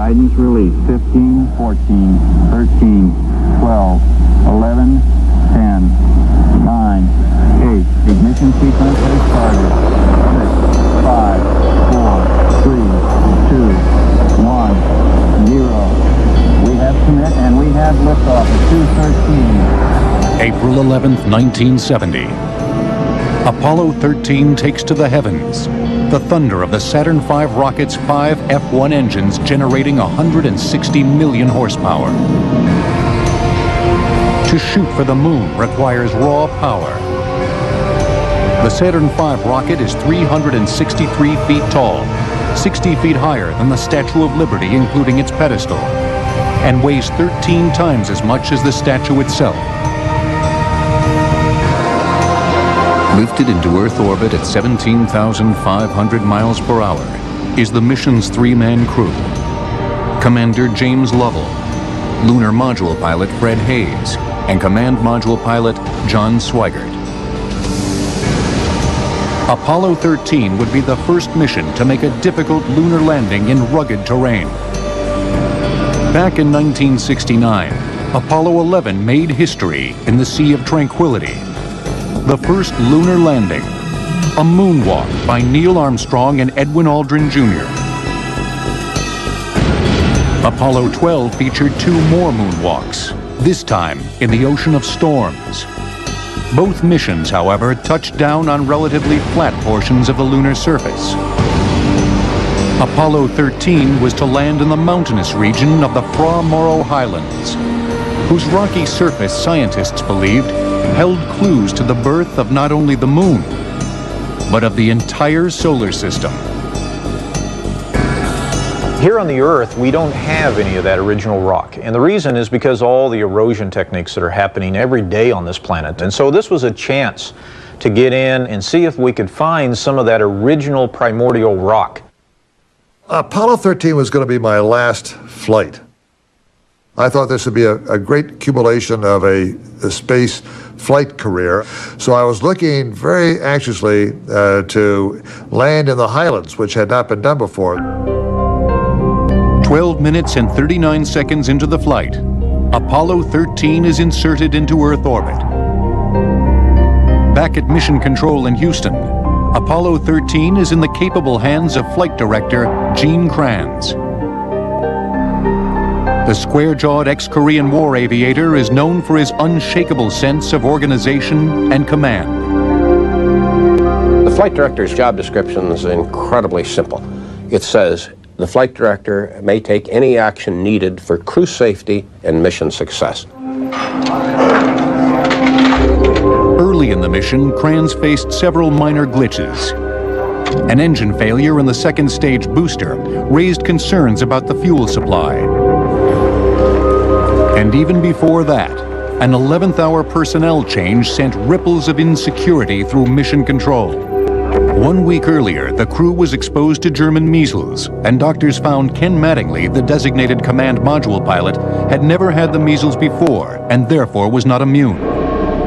Guidance release. 15, 14, 13, 12, 11, 10, 9, 8. Ignition sequence has started. 6, 5, 4, 3, 2, 1, 0. We have commit and we have liftoff at 2:13. April 11th, 1970. Apollo 13 takes to the heavens. The thunder of the Saturn V rocket's 5 F-1 engines generating 160 million horsepower. To shoot for the moon requires raw power. The Saturn V rocket is 363 feet tall, 60 feet higher than the Statue of Liberty, including its pedestal, and weighs 13 times as much as the statue itself. Lifted into Earth orbit at 17,500 miles per hour is the mission's three-man crew. Commander James Lovell, Lunar Module Pilot Fred Hayes, and Command Module Pilot John Swigert. Apollo 13 would be the first mission to make a difficult lunar landing in rugged terrain. Back in 1969, Apollo 11 made history in the Sea of Tranquility. The first lunar landing, a moonwalk by Neil Armstrong and Edwin Aldrin Jr. Apollo 12 featured 2 more moonwalks, this time in the ocean of storms. Both missions, however, touched down on relatively flat portions of the lunar surface. Apollo 13 was to land in the mountainous region of the Fra Mauro Highlands, whose rocky surface scientists believed held clues to the birth of not only the moon, but of the entire solar system. Here on the Earth, we don't have any of that original rock. And the reason is because all the erosion techniques that are happening every day on this planet. And so this was a chance to get in and see if we could find some of that original primordial rock. Apollo 13 was going to be my last flight. I thought this would be a great accumulation of a space flight career. So I was looking very anxiously to land in the Highlands, which had not been done before. 12 minutes and 39 seconds into the flight, Apollo 13 is inserted into Earth orbit. Back at Mission Control in Houston, Apollo 13 is in the capable hands of Flight Director Gene Kranz. The square-jawed ex-Korean War aviator is known for his unshakable sense of organization and command. The Flight Director's job description is incredibly simple. It says, the Flight Director may take any action needed for crew safety and mission success. Early in the mission, Kranz faced several minor glitches. An engine failure in the second stage booster raised concerns about the fuel supply. And even before that, an 11th hour personnel change sent ripples of insecurity through Mission Control. 1 week earlier, the crew was exposed to German measles, and doctors found Ken Mattingly, the designated command module pilot, had never had the measles before and therefore was not immune.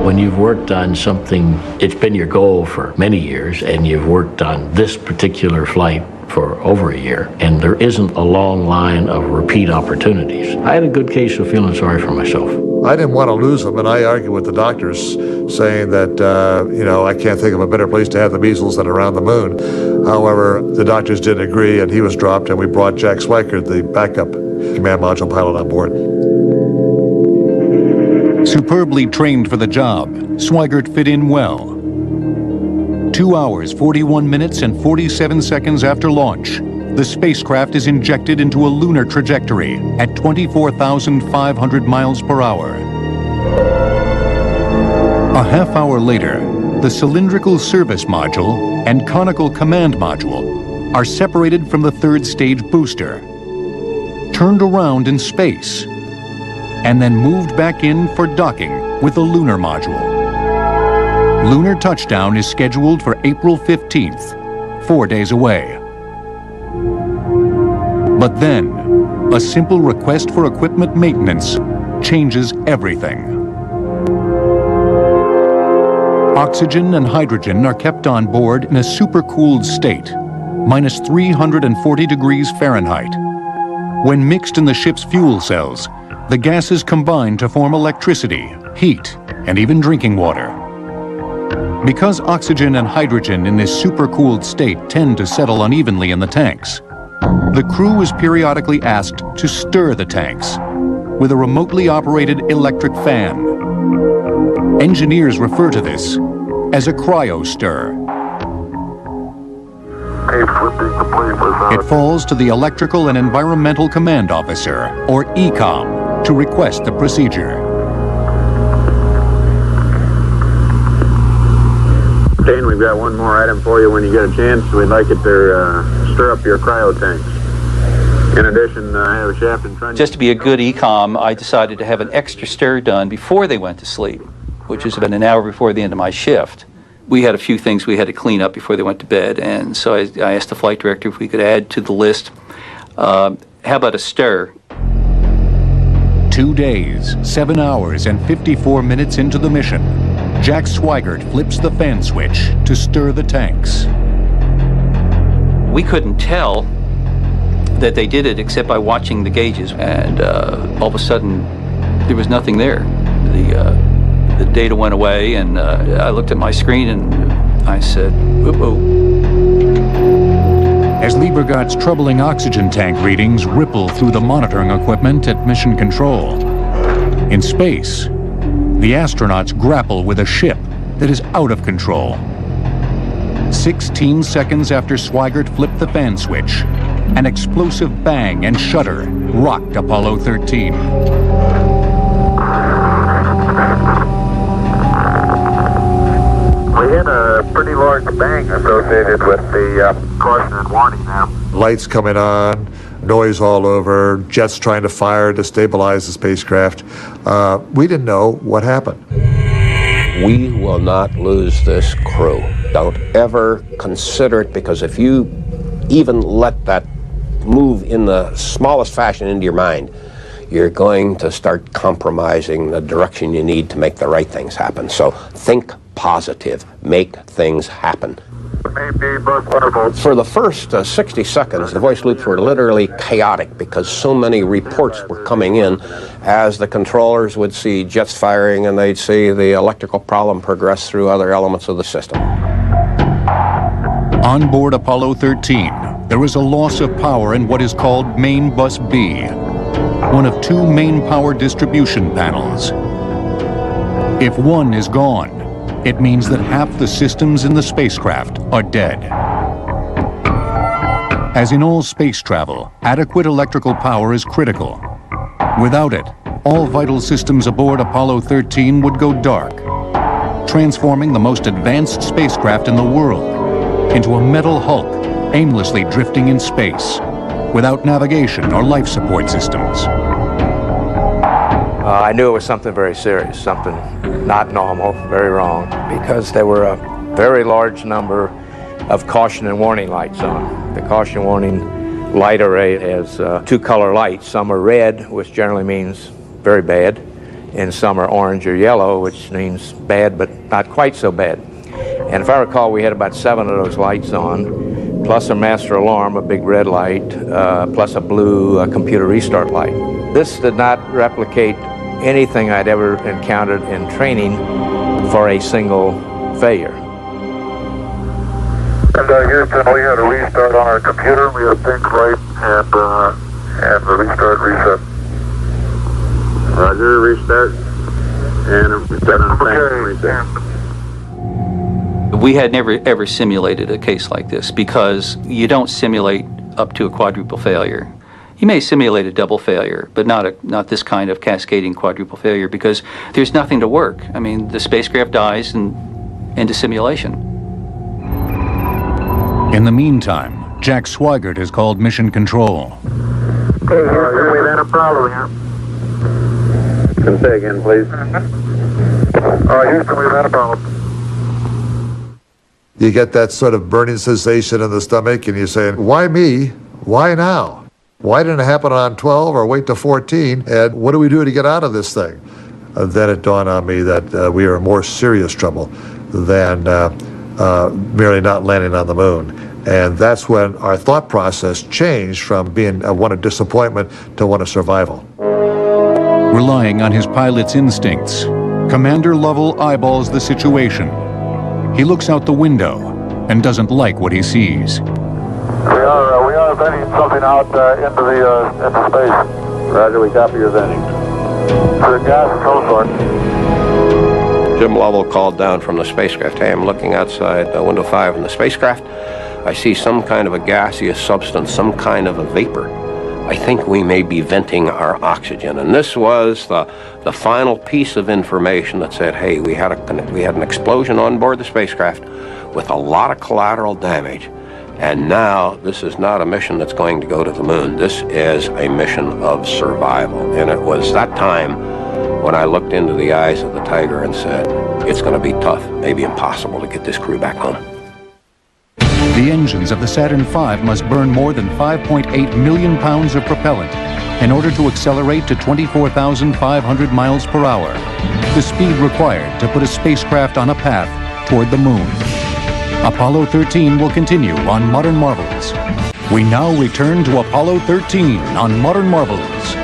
When you've worked on something, it's been your goal for many years, and you've worked on this particular flight for over a year, and there isn't a long line of repeat opportunities. I had a good case of feeling sorry for myself. I didn't want to lose him, and I argued with the doctors, saying that, I can't think of a better place to have the measles than around the moon. However, the doctors didn't agree, and he was dropped, and we brought Jack Swigert, the backup command module pilot, on board. Superbly trained for the job, Swigert fit in well. 2 hours, 41 minutes, and 47 seconds after launch, the spacecraft is injected into a lunar trajectory at 24,500 miles per hour. A half hour later, the cylindrical service module and conical command module are separated from the third stage booster, turned around in space, and then moved back in for docking with the lunar module. Lunar touchdown is scheduled for April 15th, 4 days away. But then, a simple request for equipment maintenance changes everything. Oxygen and hydrogen are kept on board in a supercooled state, minus 340 degrees Fahrenheit. When mixed in the ship's fuel cells, the gases combine to form electricity, heat, and even drinking water. Because oxygen and hydrogen in this supercooled state tend to settle unevenly in the tanks, the crew is periodically asked to stir the tanks with a remotely operated electric fan. Engineers refer to this as a cryostir. It falls to the Electrical and Environmental Command Officer, or ECOM, to request the procedure. Dane, we've got one more item for you when you get a chance. We'd like it to stir up your cryo tanks. In addition, I have a shaft and trunnion. Just to be a good ECOM, I decided to have an extra stir done before they went to sleep, which is about an hour before the end of my shift. We had a few things we had to clean up before they went to bed, and so I asked the flight director if we could add to the list, how about a stir? 2 days, 7 hours, and 54 minutes into the mission, Jack Swigert flips the fan switch to stir the tanks. We couldn't tell that they did it except by watching the gauges, and all of a sudden there was nothing there. The data went away, and I looked at my screen and I said, "Uh-oh." As Liebergot's troubling oxygen tank readings ripple through the monitoring equipment at Mission Control. In space, the astronauts grapple with a ship that is out of control. 16 seconds after Swigert flipped the fan switch, an explosive bang and shudder rocked Apollo 13. We had a pretty large bang associated with the caution and warning now. Lights coming on, noise all over, jets trying to fire to stabilize the spacecraft. We didn't know what happened. We will not lose this crew. Don't ever consider it, because if you even let that move in the smallest fashion into your mind, you're going to start compromising the direction you need to make the right things happen. So think positive, make things happen. For the first 60 seconds, the voice loops were literally chaotic because so many reports were coming in as the controllers would see jets firing and they'd see the electrical problem progress through other elements of the system. On board Apollo 13, there is a loss of power in what is called Main Bus B, one of two main power distribution panels. If one is gone, it means that half the systems in the spacecraft are dead. As in all space travel, adequate electrical power is critical. Without it, all vital systems aboard Apollo 13 would go dark, transforming the most advanced spacecraft in the world into a metal hulk aimlessly drifting in space, without navigation or life support systems. I knew it was something very serious, something not normal, very wrong, because there were a very large number of caution and warning lights on. The caution and warning light array has two color lights. Some are red, which generally means very bad, and some are orange or yellow, which means bad but not quite so bad. And if I recall, we had about 7 of those lights on, plus a master alarm, a big red light, plus a blue computer restart light. This did not replicate anything I'd ever encountered in training for a single failure. And Houston, we had a restart on our computer. We had pink light and the restart reset. Roger, restart. And reset on reset. We had never ever simulated a case like this because you don't simulate up to a quadruple failure. You may simulate a double failure, but not this kind of cascading quadruple failure because there's nothing to work. I mean, the spacecraft dies and into simulation. In the meantime, Jack Swigert has called Mission Control. Okay, Houston, we've had a problem here. Can say again, please. Houston, we've had a problem. You get that sort of burning sensation in the stomach and you're saying, why me? Why now? Why didn't it happen on 12 or wait to 14? And what do we do to get out of this thing? Then it dawned on me that we are in more serious trouble than merely not landing on the moon. And that's when our thought process changed from being one of disappointment to one of survival. Relying on his pilot's instincts, Commander Lovell eyeballs the situation. He looks out the window and doesn't like what he sees. We are venting something out into space. Roger, we copy your venting. For gas of some sort. Jim Lovell called down from the spacecraft. Hey, I'm looking outside window 5 in the spacecraft. I see some kind of a gaseous substance, some kind of a vapor. I think we may be venting our oxygen. And this was the final piece of information that said, hey, we had an explosion on board the spacecraft with a lot of collateral damage. And now this is not a mission that's going to go to the moon. This is a mission of survival. And it was that time when I looked into the eyes of the Tiger and said, it's going to be tough, maybe impossible to get this crew back home. The engines of the Saturn V must burn more than 5.8 million pounds of propellant in order to accelerate to 24,500 miles per hour, the speed required to put a spacecraft on a path toward the moon. Apollo 13 will continue on Modern Marvels. We now return to Apollo 13 on Modern Marvels.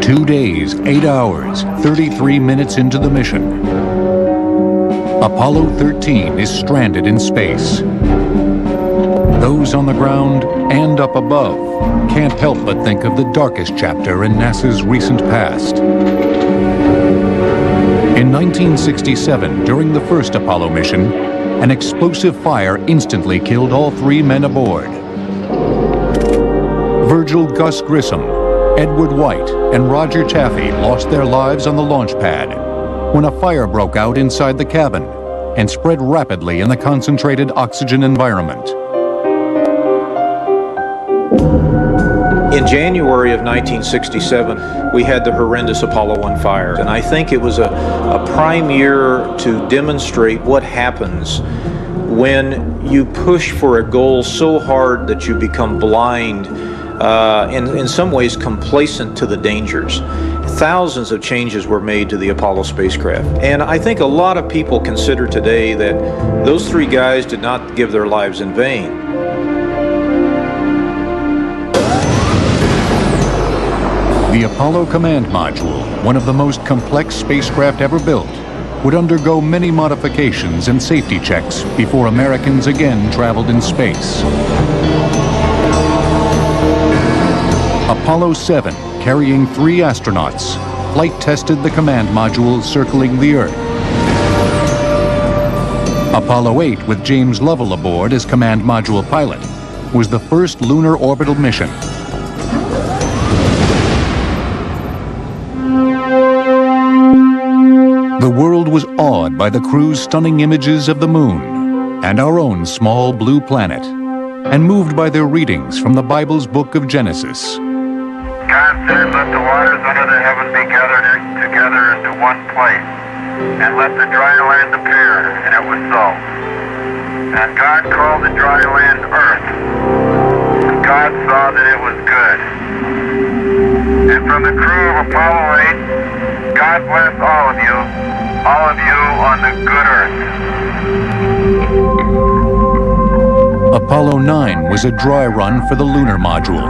2 days, 8 hours, 33 minutes into the mission. Apollo 13 is stranded in space. Those on the ground and up above can't help but think of the darkest chapter in NASA's recent past. In 1967, during the first Apollo mission, an explosive fire instantly killed all 3 men aboard. Virgil Gus Grissom, Edward White, and Roger Chaffee lost their lives on the launch pad when a fire broke out inside the cabin and spread rapidly in the concentrated oxygen environment. In January of 1967, we had the horrendous Apollo 1 fire, and I think it was a prime year to demonstrate what happens when you push for a goal so hard that you become blind, in some ways complacent to the dangers. Thousands of changes were made to the Apollo spacecraft, and I think a lot of people consider today that those 3 guys did not give their lives in vain. The Apollo Command Module, one of the most complex spacecraft ever built, would undergo many modifications and safety checks before Americans again traveled in space. Apollo 7, carrying 3 astronauts, flight tested the command module circling the Earth. Apollo 8, with James Lovell aboard as command module pilot, was the first lunar orbital mission. The world was awed by the crew's stunning images of the moon and our own small blue planet, and moved by their readings from the Bible's book of Genesis. God said, let the waters under the heaven be gathered together into one place, and let the dry land appear, and it was so. And God called the dry land earth, and God saw that it was good. And from the crew of Apollo 8, God bless all of you on the good earth. Apollo 9 was a dry run for the lunar module,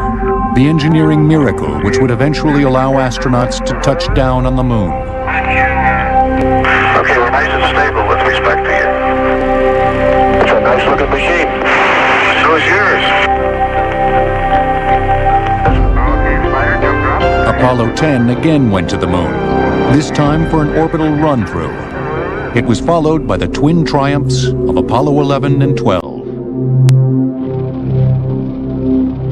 the engineering miracle which would eventually allow astronauts to touch down on the moon. Okay, we're nice and stable with respect to you. It's a nice looking machine. So is yours. Apollo 10 again went to the moon, this time for an orbital run-through. It was followed by the twin triumphs of Apollo 11 and 12.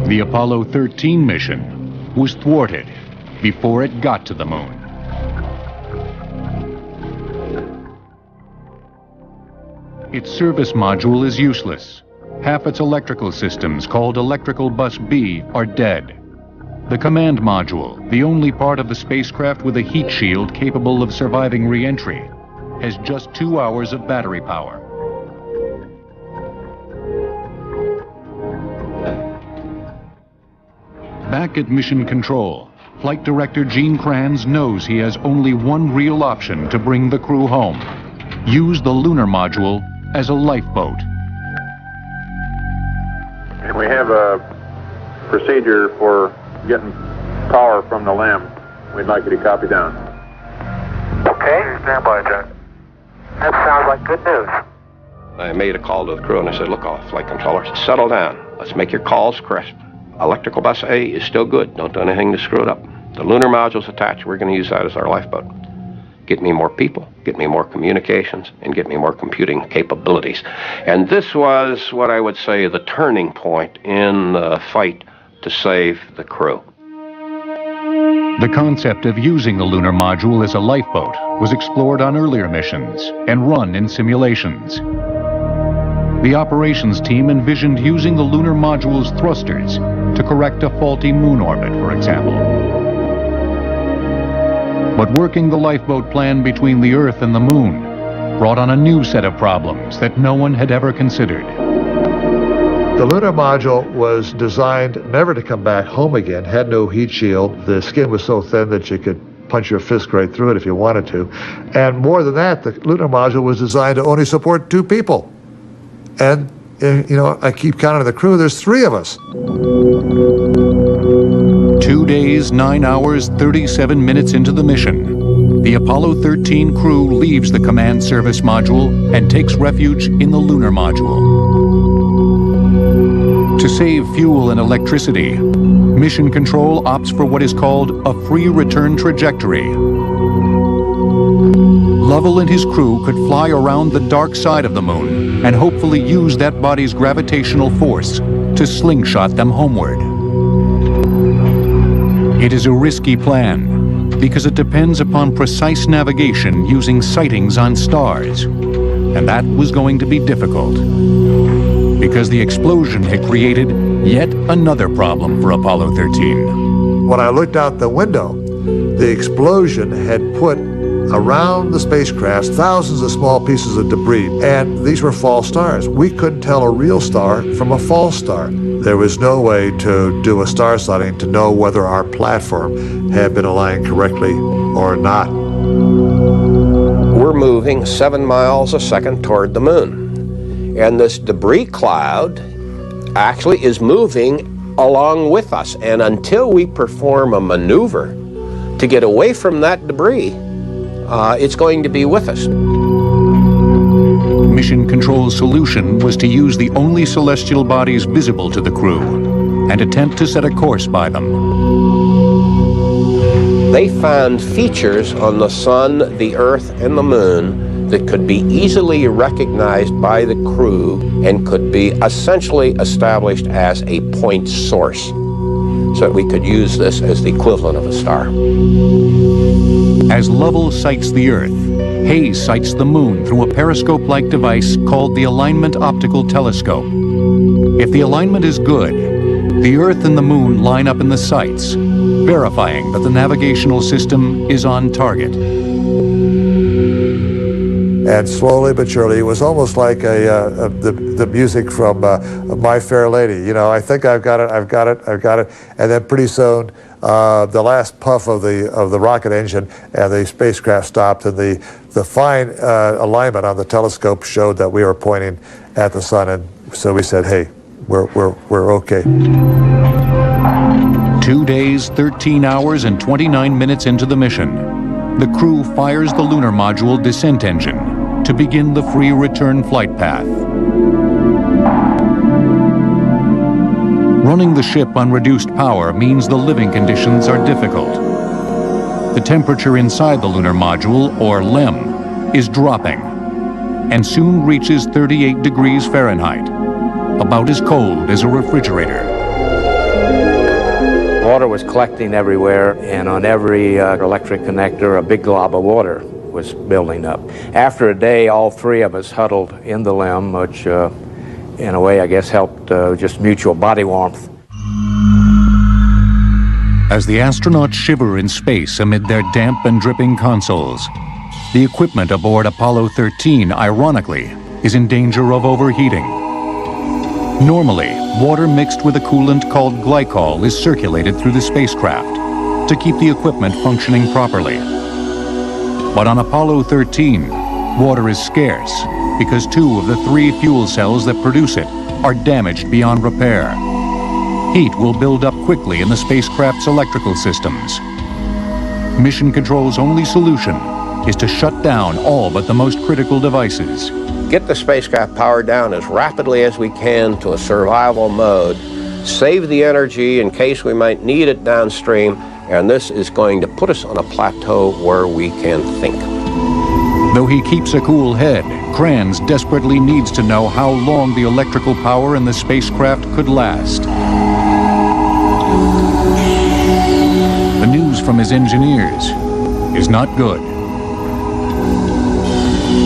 The Apollo 13 mission was thwarted before it got to the moon. Its service module is useless. Half its electrical systems, called Electrical Bus B, are dead. The command module, the only part of the spacecraft with a heat shield capable of surviving re-entry, has just 2 hours of battery power. Back at Mission Control, Flight Director Gene Kranz knows he has only one real option to bring the crew home: use the lunar module as a lifeboat. And we have a procedure for getting power from the LEM. We'd like you to copy down. Okay, stand by, Jack. That sounds like good news. I made a call to the crew and I said, look, all flight controllers, settle down. Let's make your calls crisp. Electrical bus A is still good. Don't do anything to screw it up. The lunar module's attached. We're going to use that as our lifeboat. Get me more people, get me more communications, and get me more computing capabilities. And this was what I would say the turning point in the fight to save the crew. The concept of using the lunar module as a lifeboat was explored on earlier missions and run in simulations. The operations team envisioned using the lunar module's thrusters to correct a faulty moon orbit, for example. But working the lifeboat plan between the Earth and the Moon brought on a new set of problems that no one had ever considered. The lunar module was designed never to come back home again, had no heat shield. The skin was so thin that you could punch your fist right through it if you wanted to. And more than that, the lunar module was designed to only support 2 people. And, you know, I keep counting the crew, there's 3 of us. 2 days, 9 hours, 37 minutes into the mission, the Apollo 13 crew leaves the command service module and takes refuge in the lunar module. To save fuel and electricity, Mission Control opts for what is called a free return trajectory. Lovell and his crew could fly around the dark side of the moon and hopefully use that body's gravitational force to slingshot them homeward. It is a risky plan because it depends upon precise navigation using sightings on stars, and that was going to be difficult because the explosion had created yet another problem for Apollo 13. When I looked out the window, the explosion had put around the spacecraft thousands of small pieces of debris, and these were false stars. We couldn't tell a real star from a false star. There was no way to do a star sighting to know whether our platform had been aligned correctly or not. We're moving 7 miles a second toward the moon. And this debris cloud actually is moving along with us. And until we perform a maneuver to get away from that debris, it's going to be with us. Mission Control's solution was to use the only celestial bodies visible to the crew and attempt to set a course by them. They found features on the sun, the Earth, and the moon that could be easily recognized by the crew and could be essentially established as a point source, so that we could use this as the equivalent of a star. As Lovell sights the Earth, Hayes sights the moon through a periscope-like device called the Alignment Optical Telescope. If the alignment is good, the Earth and the moon line up in the sights, verifying that the navigational system is on target. And slowly but surely, it was almost like the music from My Fair Lady. You know, I think I've got it, and then pretty soon, the last puff of the rocket engine and the spacecraft stopped, and the fine alignment on the telescope showed that we were pointing at the sun, and so we said, "Hey, we're okay." 2 days, 13 hours, and 29 minutes into the mission, the crew fires the lunar module descent engine to begin the free return flight path. Running the ship on reduced power means the living conditions are difficult. The temperature inside the lunar module, or LEM, is dropping and soon reaches 38 degrees Fahrenheit, about as cold as a refrigerator. Water was collecting everywhere, and on every electric connector, a big glob of water was building up. After a day, all 3 of us huddled in the LEM, which in a way, I guess, helped just mutual body warmth. As the astronauts shiver in space amid their damp and dripping consoles, the equipment aboard Apollo 13, ironically, is in danger of overheating. Normally, water mixed with a coolant called glycol is circulated through the spacecraft to keep the equipment functioning properly. But on Apollo 13, water is scarce because 2 of the 3 fuel cells that produce it are damaged beyond repair. Heat will build up quickly in the spacecraft's electrical systems. Mission Control's only solution is to shut down all but the most critical devices. Get the spacecraft powered down as rapidly as we can to a survival mode, save the energy in case we might need it downstream, and this is going to put us on a plateau where we can think. Though he keeps a cool head, Kranz desperately needs to know how long the electrical power in the spacecraft could last. The news from his engineers is not good.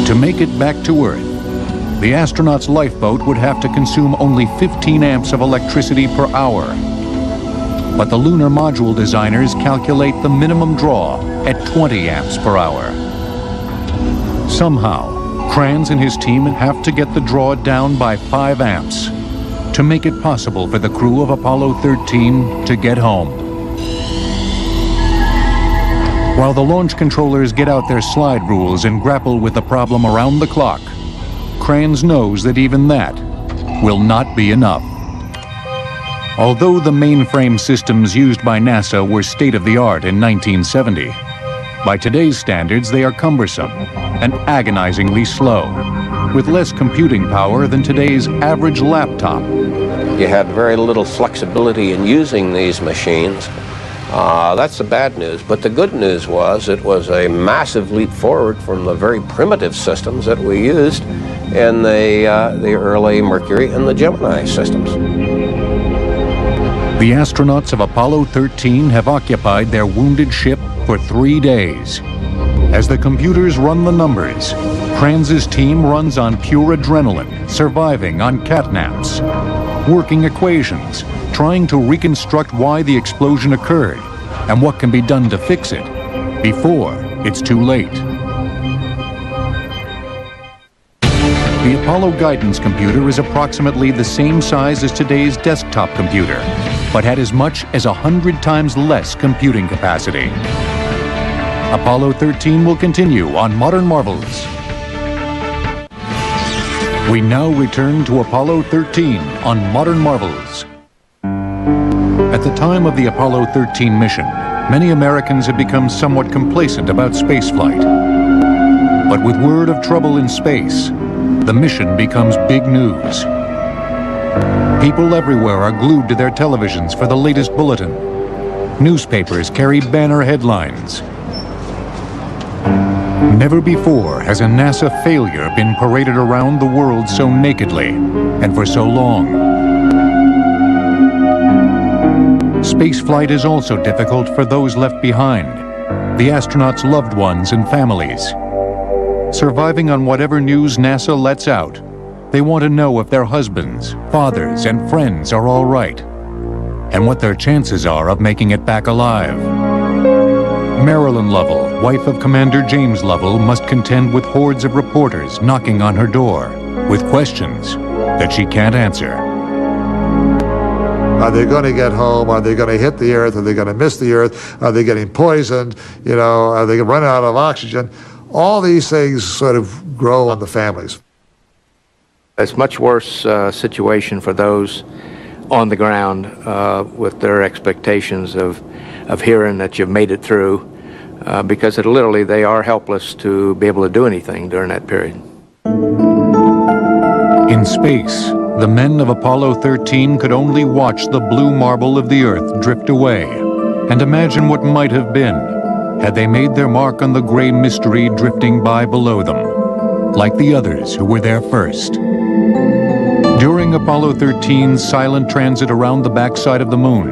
To make it back to Earth, the astronaut's lifeboat would have to consume only 15 amps of electricity per hour. But the lunar module designers calculate the minimum draw at 20 amps per hour. Somehow, Kranz and his team have to get the draw down by 5 amps to make it possible for the crew of Apollo 13 to get home. While the launch controllers get out their slide rules and grapple with the problem around the clock, Kranz knows that even that will not be enough. Although the mainframe systems used by NASA were state-of-the-art in 1970, by today's standards they are cumbersome and agonizingly slow, with less computing power than today's average laptop. You had very little flexibility in using these machines. That's the bad news, but the good news was it was a massive leap forward from the very primitive systems that we used in the early Mercury and the Gemini systems. The astronauts of Apollo 13 have occupied their wounded ship for 3 days. As the computers run the numbers, Kranz's team runs on pure adrenaline, surviving on catnaps, working equations, trying to reconstruct why the explosion occurred and what can be done to fix it before it's too late. The Apollo guidance computer is approximately the same size as today's desktop computer, but had as much as 100 times less computing capacity. Apollo 13 will continue on Modern Marvels. We now return to Apollo 13 on Modern Marvels. At the time of the Apollo 13 mission, many Americans had become somewhat complacent about spaceflight. But with word of trouble in space, the mission becomes big news. People everywhere are glued to their televisions for the latest bulletin. Newspapers carry banner headlines. Never before has a NASA failure been paraded around the world so nakedly and for so long. Spaceflight is also difficult for those left behind, the astronauts' loved ones and families. Surviving on whatever news NASA lets out, they want to know if their husbands, fathers, and friends are all right, and what their chances are of making it back alive. Marilyn Lovell, wife of Commander James Lovell, must contend with hordes of reporters knocking on her door with questions that she can't answer. Are they going to get home? Are they going to hit the Earth? Are they going to miss the Earth? Are they getting poisoned? You know, are they going to run out of oxygen? All these things sort of grow on the families. It's a much worse situation for those on the ground with their expectations of hearing that you've made it through, because literally they are helpless to be able to do anything during that period. In space, the men of Apollo 13 could only watch the blue marble of the Earth drift away and imagine what might have been had they made their mark on the gray mystery drifting by below them, like the others who were there first. During Apollo 13's silent transit around the backside of the moon,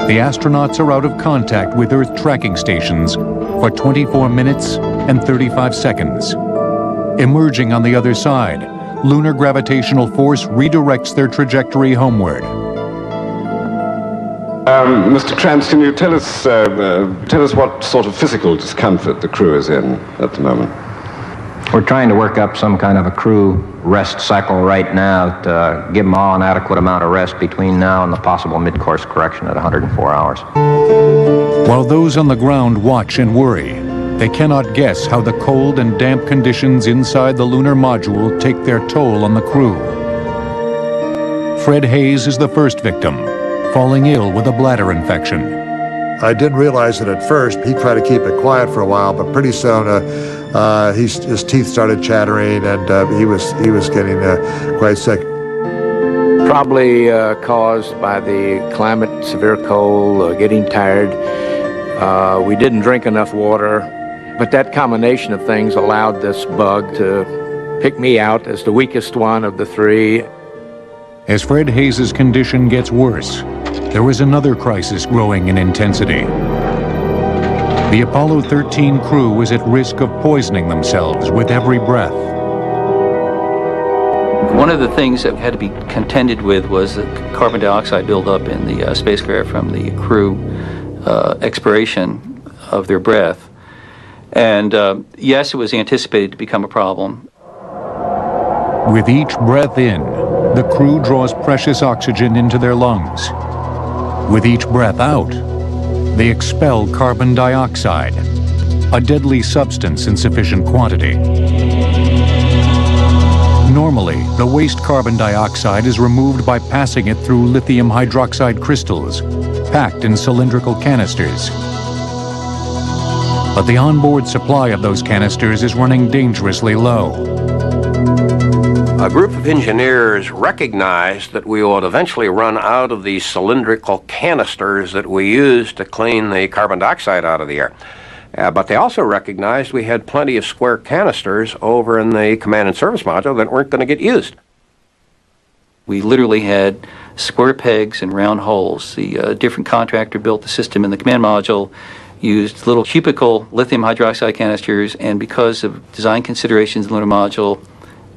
the astronauts are out of contact with Earth tracking stations for 24 minutes and 35 seconds. Emerging on the other side, lunar gravitational force redirects their trajectory homeward. Mr. Kranz, can you tell us what sort of physical discomfort the crew is in at the moment? We're trying to work up some kind of a crew rest cycle right now to give them all an adequate amount of rest between now and the possible mid-course correction at 104 hours. While those on the ground watch and worry, they cannot guess how the cold and damp conditions inside the lunar module take their toll on the crew. Fred Haise is the first victim, falling ill with a bladder infection. I didn't realize it at first. He tried to keep it quiet for a while, but pretty soon his teeth started chattering, and he was getting quite sick. Probably caused by the climate, severe cold, getting tired. We didn't drink enough water, but that combination of things allowed this bug to pick me out as the weakest one of the three. As Fred Haise's condition gets worse, there is another crisis growing in intensity. The Apollo 13 crew is at risk of poisoning themselves with every breath. One of the things that had to be contended with was the carbon dioxide buildup in the spacecraft from the crew expiration of their breath. And yes, it was anticipated to become a problem. With each breath in, the crew draws precious oxygen into their lungs. With each breath out, they expel carbon dioxide, a deadly substance in sufficient quantity. Normally, the waste carbon dioxide is removed by passing it through lithium hydroxide crystals, packed in cylindrical canisters. But the onboard supply of those canisters is running dangerously low. A group of engineers recognized that we would eventually run out of these cylindrical canisters that we use to clean the carbon dioxide out of the air. But they also recognized we had plenty of square canisters over in the command and service module that weren't going to get used. We literally had square pegs and round holes. The different contractor built the system in the command module, used little cubical lithium hydroxide canisters, and because of design considerations in the lunar module,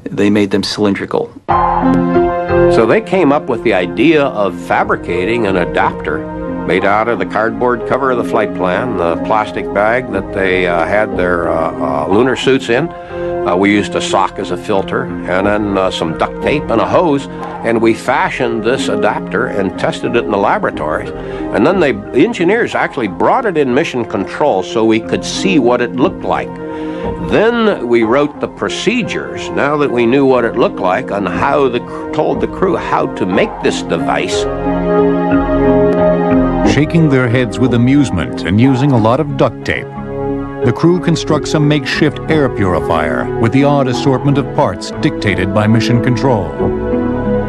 they made them cylindrical. So they came up with the idea of fabricating an adapter made out of the cardboard cover of the flight plan, the plastic bag that they had their lunar suits in. We used a sock as a filter, and then some duct tape and a hose, and we fashioned this adapter and tested it in the laboratories. And then the engineers actually brought it in mission control so we could see what it looked like. Then we wrote the procedures, now that we knew what it looked like, on how told the crew how to make this device. Shaking their heads with amusement and using a lot of duct tape, the crew constructs a makeshift air purifier with the odd assortment of parts dictated by mission control.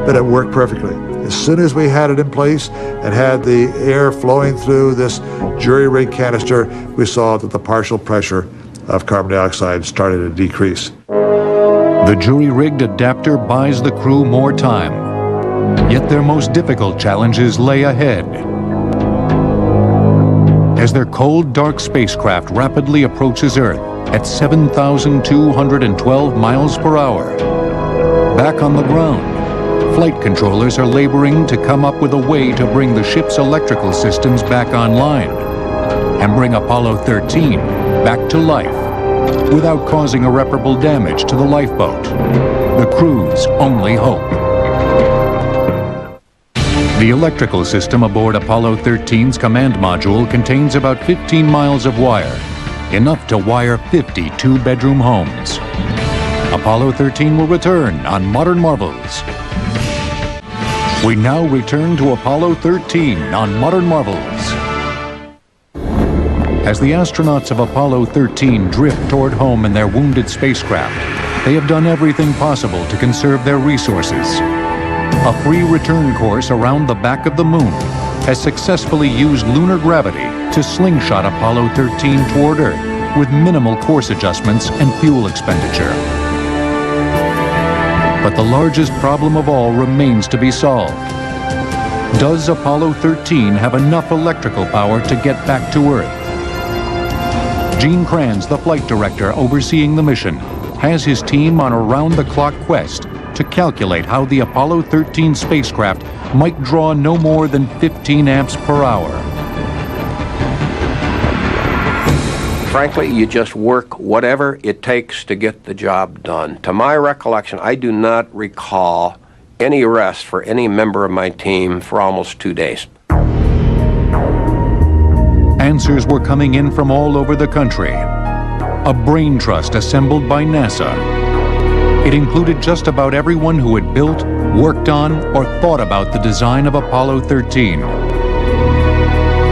But it worked perfectly. As soon as we had it in place and had the air flowing through this jury-rig canister, we saw that the partial pressure of carbon dioxide started to decrease. The jury-rigged adapter buys the crew more time, yet their most difficult challenges lay ahead. As their cold, dark spacecraft rapidly approaches Earth at 7,212 miles per hour, back on the ground, flight controllers are laboring to come up with a way to bring the ship's electrical systems back online and bring Apollo 13 back to life without causing irreparable damage to the lifeboat, the crew's only hope. The electrical system aboard Apollo 13's command module contains about 15 miles of wire, enough to wire 50 two-bedroom homes. Apollo 13 will return on Modern Marvels. We now return to Apollo 13 on Modern Marvels. As the astronauts of Apollo 13 drift toward home in their wounded spacecraft, they have done everything possible to conserve their resources. A free return course around the back of the moon has successfully used lunar gravity to slingshot Apollo 13 toward Earth with minimal course adjustments and fuel expenditure. But the largest problem of all remains to be solved. Does Apollo 13 have enough electrical power to get back to Earth? Gene Kranz, the flight director overseeing the mission, has his team on a round-the-clock quest to calculate how the Apollo 13 spacecraft might draw no more than 15 amps per hour. Frankly, you just work whatever it takes to get the job done. To my recollection, I do not recall any rest for any member of my team for almost 2 days. Answers were coming in from all over the country. a brain trust assembled by NASA. It included just about everyone who had built, worked on, or thought about the design of Apollo 13,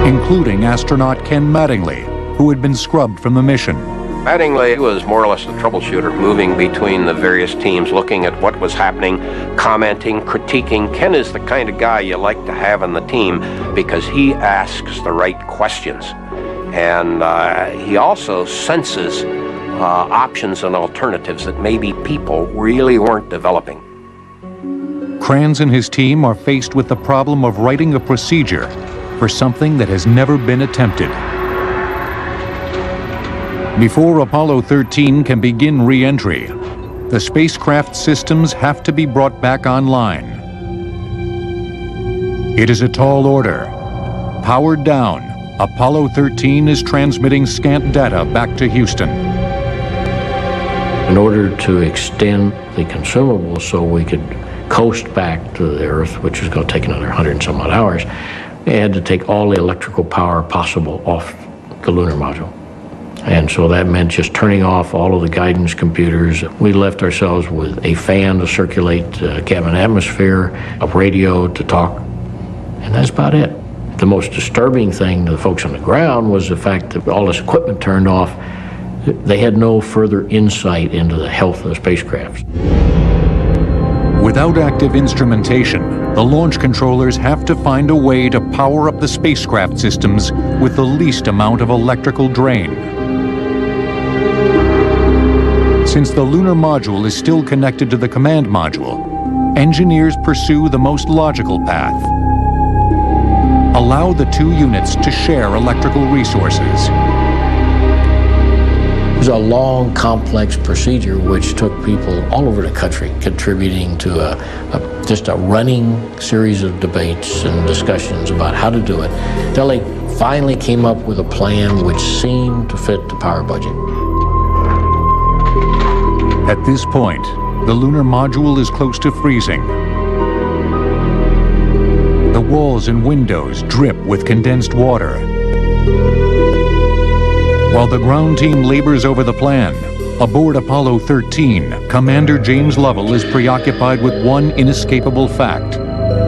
including astronaut Ken Mattingly, who had been scrubbed from the mission. Mattingly was more or less the troubleshooter, moving between the various teams, looking at what was happening, commenting, critiquing. Ken is the kind of guy you like to have on the team because he asks the right questions. And he also senses options and alternatives that maybe people really weren't developing. Kranz and his team are faced with the problem of writing a procedure for something that has never been attempted. Before Apollo 13 can begin re-entry, the spacecraft systems have to be brought back online. It is a tall order. Powered down, Apollo 13 is transmitting scant data back to Houston. In order to extend the consumables so we could coast back to the Earth, which is going to take another 100 and some odd hours, we had to take all the electrical power possible off the lunar module. And so that meant just turning off all of the guidance computers. We left ourselves with a fan to circulate cabin atmosphere, a radio to talk, and that's about it. The most disturbing thing to the folks on the ground was the fact that all this equipment turned off. They had no further insight into the health of the spacecraft. Without active instrumentation, the launch controllers have to find a way to power up the spacecraft systems with the least amount of electrical drain. Since the lunar module is still connected to the command module, engineers pursue the most logical path. Allow the two units to share electrical resources. It was a long, complex procedure which took people all over the country contributing to just a running series of debates and discussions about how to do it, until they finally came up with a plan which seemed to fit the power budget. At this point, the lunar module is close to freezing. The walls and windows drip with condensed water. While the ground team labors over the plan, aboard Apollo 13, Commander James Lovell is preoccupied with one inescapable fact.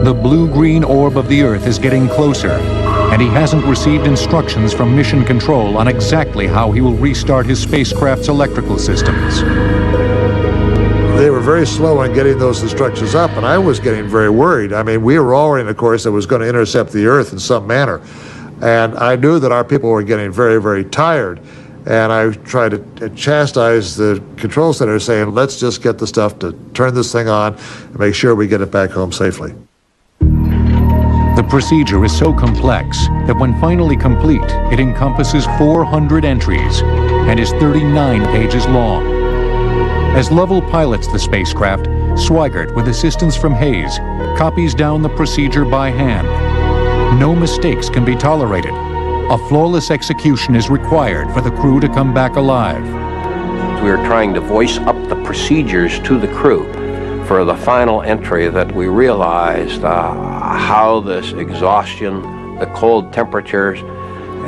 The blue-green orb of the Earth is getting closer, and he hasn't received instructions from Mission Control on exactly how he will restart his spacecraft's electrical systems. They were very slow on getting those instructions up, and I was getting very worried. I mean, we were already in a course that was going to intercept the Earth in some manner. And I knew that our people were getting very, very tired. And I tried to chastise the control center, saying, let's just get the stuff to turn this thing on and make sure we get it back home safely. The procedure is so complex that when finally complete, it encompasses 400 entries and is 39 pages long. As Lovell pilots the spacecraft, Swigert, with assistance from Hayes, copies down the procedure by hand. No mistakes can be tolerated. A flawless execution is required for the crew to come back alive. We were trying to voice up the procedures to the crew for the final entry that we realized how this exhaustion, the cold temperatures,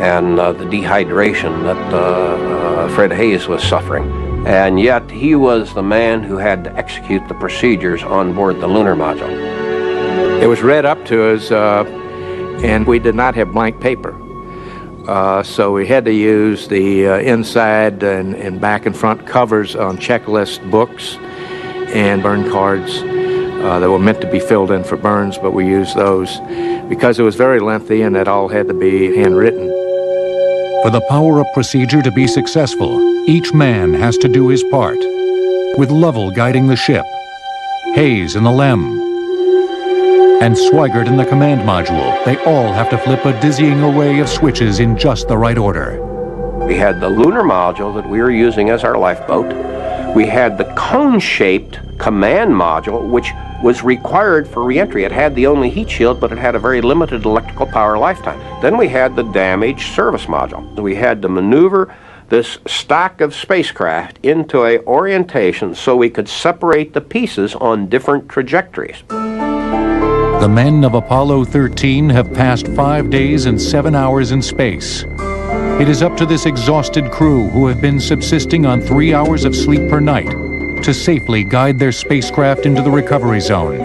and the dehydration that Fred Hayes was suffering. And yet he was the man who had to execute the procedures on board the lunar module. It was read up to us, and we did not have blank paper. So we had to use the inside and back and front covers on checklist books and burn cards that were meant to be filled in for burns, but we used those because it was very lengthy and it all had to be handwritten. For the power-up procedure to be successful, each man has to do his part, with Lovell guiding the ship, Hayes in the LEM, and Swigert in the command module. They all have to flip a dizzying array of switches in just the right order. We had the lunar module that we were using as our lifeboat. We had the cone-shaped command module, which was required for re-entry. It had the only heat shield, but it had a very limited electrical power lifetime. Then we had the damaged service module. We had to maneuver this stack of spacecraft into a orientation so we could separate the pieces on different trajectories. The men of Apollo 13 have passed 5 days and 7 hours in space. It is up to this exhausted crew, who have been subsisting on 3 hours of sleep per night, to safely guide their spacecraft into the recovery zone.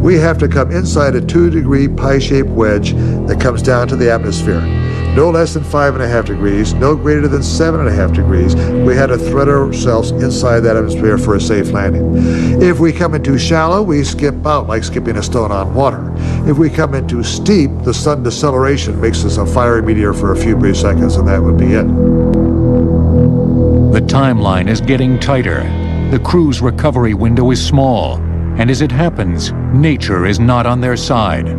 We have to come inside a 2-degree pie-shaped wedge that comes down to the atmosphere. No less than 5.5 degrees, no greater than 7.5 degrees. We had to thread ourselves inside that atmosphere for a safe landing. If we come in too shallow, we skip out like skipping a stone on water. If we come in too steep, the sudden deceleration makes us a fiery meteor for a few brief seconds, and that would be it. The timeline is getting tighter. The crew's recovery window is small, and as it happens, nature is not on their side.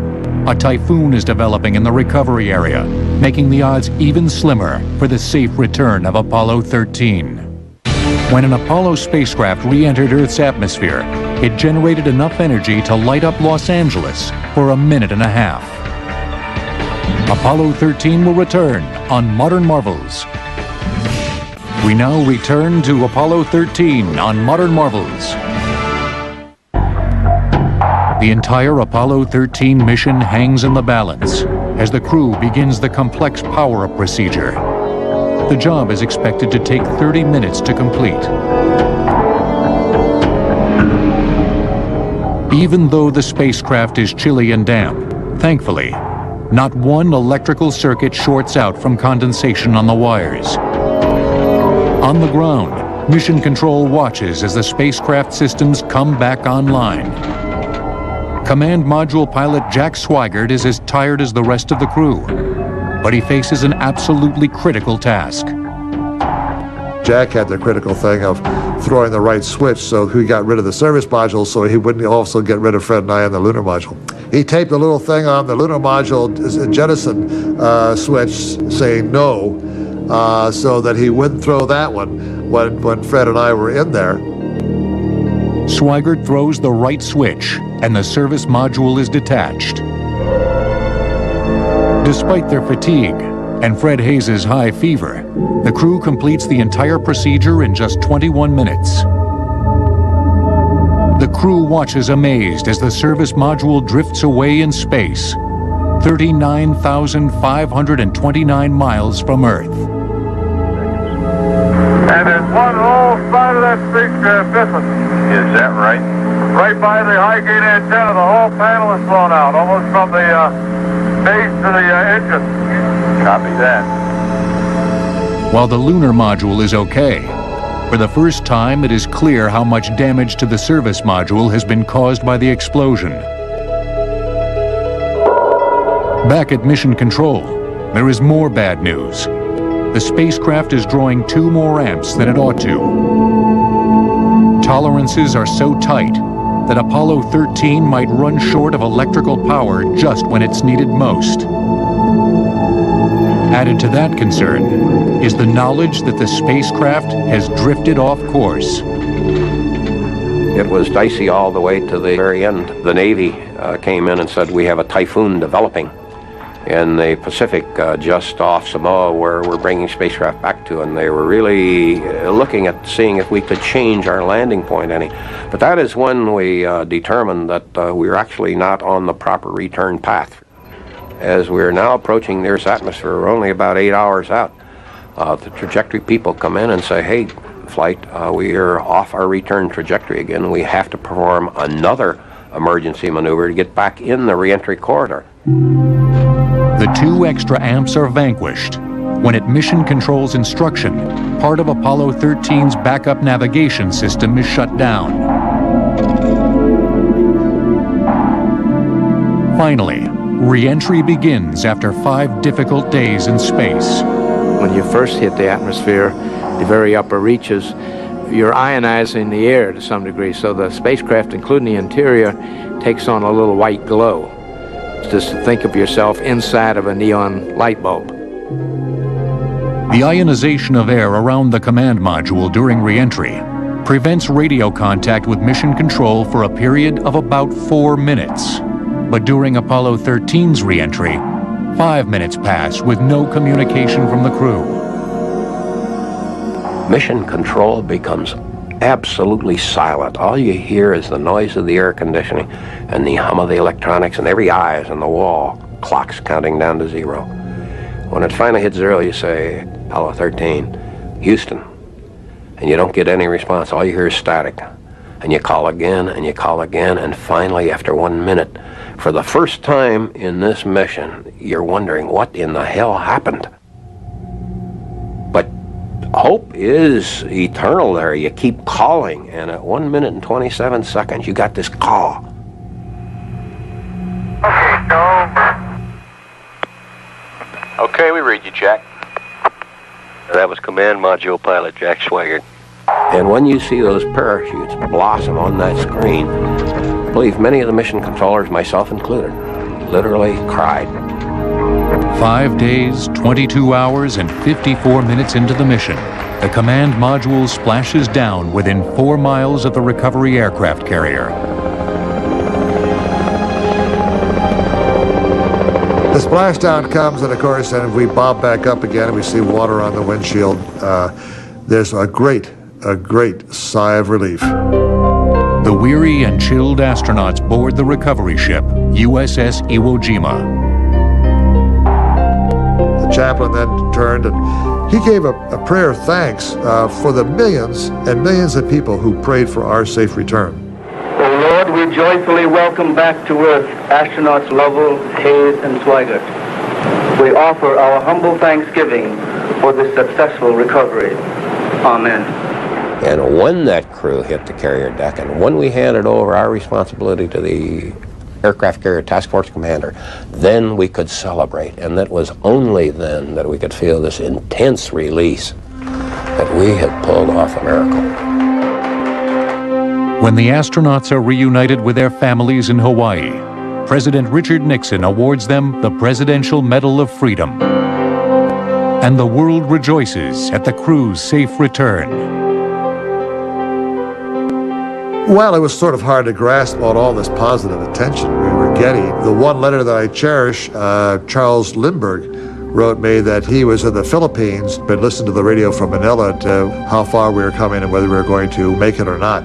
A typhoon is developing in the recovery area, making the odds even slimmer for the safe return of Apollo 13. When an Apollo spacecraft re-entered Earth's atmosphere, it generated enough energy to light up Los Angeles for a minute and a half. Apollo 13 will return on Modern Marvels. We now return to Apollo 13 on Modern Marvels. The entire Apollo 13 mission hangs in the balance as the crew begins the complex power-up procedure. The job is expected to take 30 minutes to complete. Even though the spacecraft is chilly and damp, thankfully, not one electrical circuit shorts out from condensation on the wires. On the ground, Mission Control watches as the spacecraft systems come back online. Command Module pilot Jack Swigert is as tired as the rest of the crew, but he faces an absolutely critical task. Jack had the critical thing of throwing the right switch, so he got rid of the service module so he wouldn't also get rid of Fred and I on the lunar module. He taped the little thing on the lunar module jettison switch saying no, so that he wouldn't throw that one when Fred and I were in there. Swigert throws the right switch, and the service module is detached. Despite their fatigue and Fred Hayes' high fever, the crew completes the entire procedure in just 21 minutes. The crew watches amazed as the service module drifts away in space, 39,529 miles from Earth. And there's one whole side of that spacecraft missing. Is that right? Right by the high gate antenna, the whole panel is blown out, almost from the base to the engine. Copy that. While the lunar module is okay, for the first time it is clear how much damage to the service module has been caused by the explosion. Back at Mission Control, there is more bad news. The spacecraft is drawing 2 more amps than it ought to. Tolerances are so tight that Apollo 13 might run short of electrical power just when it's needed most. Added to that concern is the knowledge that the spacecraft has drifted off course. It was dicey all the way to the very end. The Navy came in and said, we have a typhoon developing in the Pacific just off Samoa, where we're bringing spacecraft back to, and they were really looking at seeing if we could change our landing point any. But that is when we determined that we were actually not on the proper return path. As we're now approaching the Earth's atmosphere, we're only about 8 hours out. The trajectory people come in and say, hey, flight, we are off our return trajectory again. We have to perform another emergency maneuver to get back in the reentry corridor. The 2 extra amps are vanquished when at Mission Control's instruction, part of Apollo 13's backup navigation system is shut down. Finally, re-entry begins after 5 difficult days in space. When you first hit the atmosphere, the very upper reaches, you're ionizing the air to some degree, so the spacecraft, including the interior, takes on a little white glow. Just think of yourself inside of a neon light bulb. The ionization of air around the command module during re-entry prevents radio contact with Mission Control for a period of about 4 minutes. But during Apollo 13's re-entry, 5 minutes pass with no communication from the crew. Mission Control becomes absolutely silent. All you hear is the noise of the air conditioning and the hum of the electronics, and every eye is on the wall, clocks counting down to 0. When it finally hits zero, you say, Apollo 13, Houston. And you don't get any response. All you hear is static. And you call again, and you call again, and finally, after 1 minute, for the first time in this mission, you're wondering what in the hell happened. But hope is eternal there. You keep calling, and at 1 minute and 27 seconds, you got this call. Okay, go. Okay, we read you, Jack. That was Command Module Pilot Jack Swigert. And when you see those parachutes blossom on that screen, I believe many of the mission controllers, myself included, literally cried. 5 days, 22 hours, and 54 minutes into the mission, the command module splashes down within 4 miles of the recovery aircraft carrier. The splashdown comes, and of course, and we bob back up again, and we see water on the windshield. There's a great sigh of relief. The weary and chilled astronauts board the recovery ship, USS Iwo Jima. The chaplain then turned and he gave a prayer of thanks for the millions and millions of people who prayed for our safe return. O Lord, we joyfully welcome back to Earth astronauts Lovell, Hayes, and Swigert. We offer our humble thanksgiving for this successful recovery. Amen. And when that crew hit the carrier deck, and when we handed over our responsibility to the aircraft carrier task force commander, then we could celebrate. And that was only then that we could feel this intense release that we had pulled off a miracle. When the astronauts are reunited with their families in Hawaii, President Richard Nixon awards them the Presidential Medal of Freedom. And the world rejoices at the crew's safe return. Well, it was sort of hard to grasp all this positive attention we were getting. The one letter that I cherish, Charles Lindbergh wrote me that he was in the Philippines, but listened to the radio from Manila to how far we were coming and whether we were going to make it or not.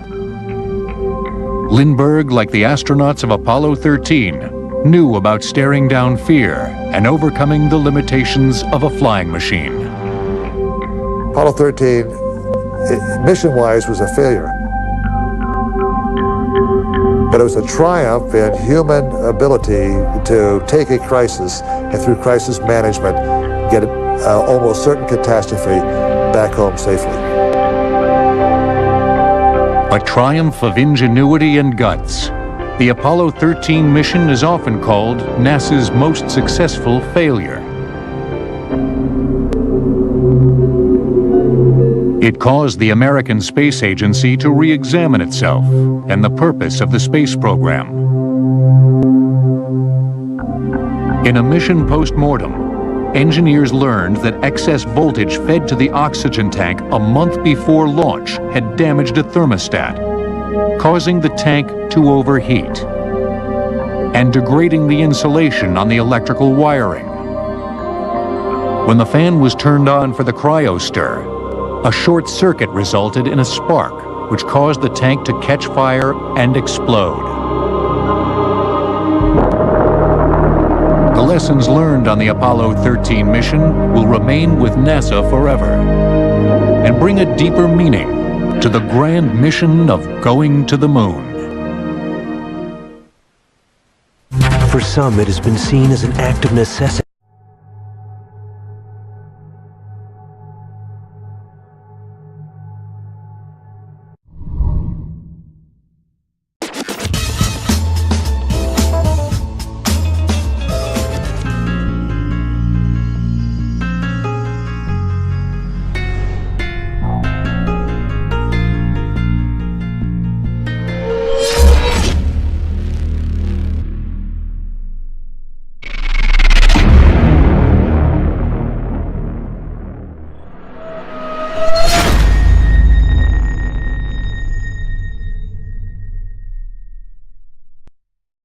Lindbergh, like the astronauts of Apollo 13, knew about staring down fear and overcoming the limitations of a flying machine. Apollo 13, mission-wise, was a failure. But it was a triumph in human ability to take a crisis and through crisis management get almost certain catastrophe back home safely. A triumph of ingenuity and guts. The Apollo 13 mission is often called NASA's most successful failure. It caused the American Space Agency to re-examine itself and the purpose of the space program. In a mission post-mortem, engineers learned that excess voltage fed to the oxygen tank a month before launch had damaged a thermostat, causing the tank to overheat and degrading the insulation on the electrical wiring. When the fan was turned on for the cryostir, a short circuit resulted in a spark, which caused the tank to catch fire and explode. The lessons learned on the Apollo 13 mission will remain with NASA forever and bring a deeper meaning to the grand mission of going to the moon. For some, it has been seen as an act of necessity.